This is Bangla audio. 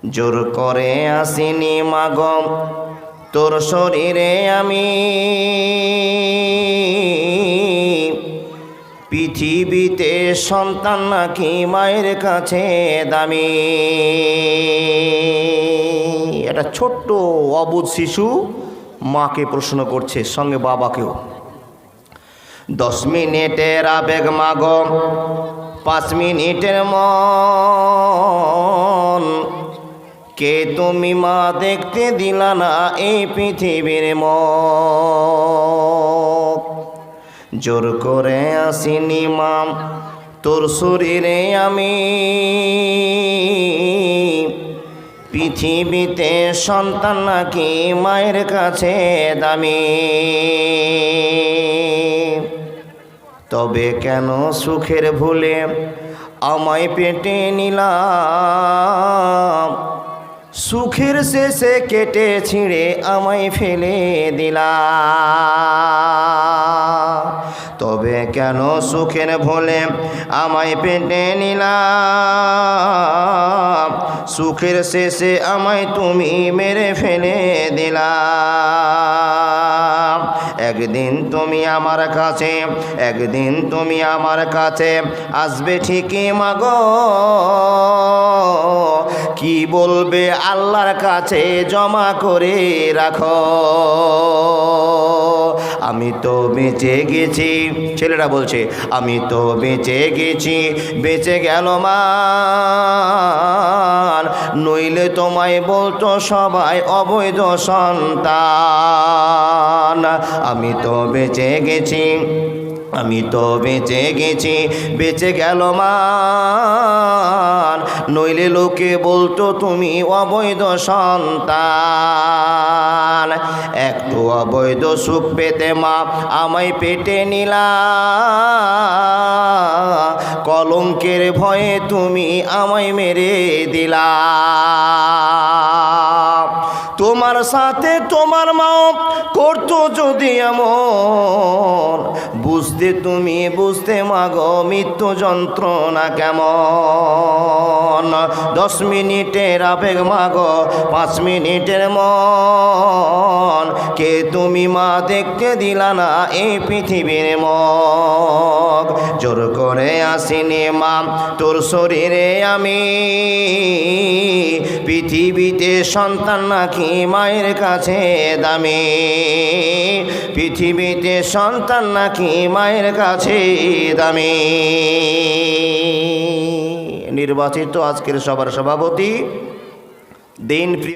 জোর করে আসিনি মাগো তোর শরীরে আমি, পৃথিবীতে সন্তান নাকি মায়ের কাছে দামি। একটা ছোট্ট অবুঝ শিশু মাকে প্রশ্ন করছে, সঙ্গে বাবাকেও। 10 মিনিটের আবেগ মাগো 5 মিনিটের মন, কে তুমি মা দেখতে দিলা না এই পৃথিবীর মুখ। জোর করে আসিনি মা তোর শরীরে আমি, পৃথিবীতে সন্তান নাকি মায়ের কাছে দামি। তবে কেন সুখের ভুলে আমায় পেটে নিলাম, সুখের শেষে কেটে ছিঁড়ে আমায় ফেলে দিলাম। তবে কেন সুখের ভুলে আমায় পেটে নিলাম, সুখের শেষে আমায় তুমি মেরে ফেলে দিলাম। একদিন তুমি আমার কাছে, একদিন তুমি আমার কাছে আসবে ঠিকই মাগো, কি বলবে আল্লাহর কাছে জমা করে রাখো। আমি তো বেঁচে গেছি, ছেলেরা বলছে আমি তো বেঁচে গেছি, বেঁচে গেল মান, নইলে তোমায় বলতো সবাই অবৈধ সন্তান। আমি তো বেঁচে গেছি, আমি তো বেঁচে গেছি, বেঁচে গেল মান, নইলে লোকে বলতো তুমি অবৈধ সন্তান। একটু অবৈধ সুখ পেতে মা আমায় পেটে নিলা, কলঙ্কের ভয়ে তুমি আমায় মেরে দিলা। তোমার সাথে তোমার মাও করতো যদি এমন, বুঝতে তুমি বুঝতে মাগো মৃত্যু যন্ত্রণা কেমন। 10 মিনিটের আবেগ মাগো 5 মিনিটের মন, কে তুমি মা দেখতে দিলা না এই পৃথিবীর মুখ। জোর করে আসিনি মা তোর শরীরে আমি, পৃথিবীতে সন্তান নাকি মায়ের কাছে দামি, পৃথিবীতে সন্তান নাকি মায়ের কাছে দামি। নির্বাচিত আজকের সভার সভাপতি দিন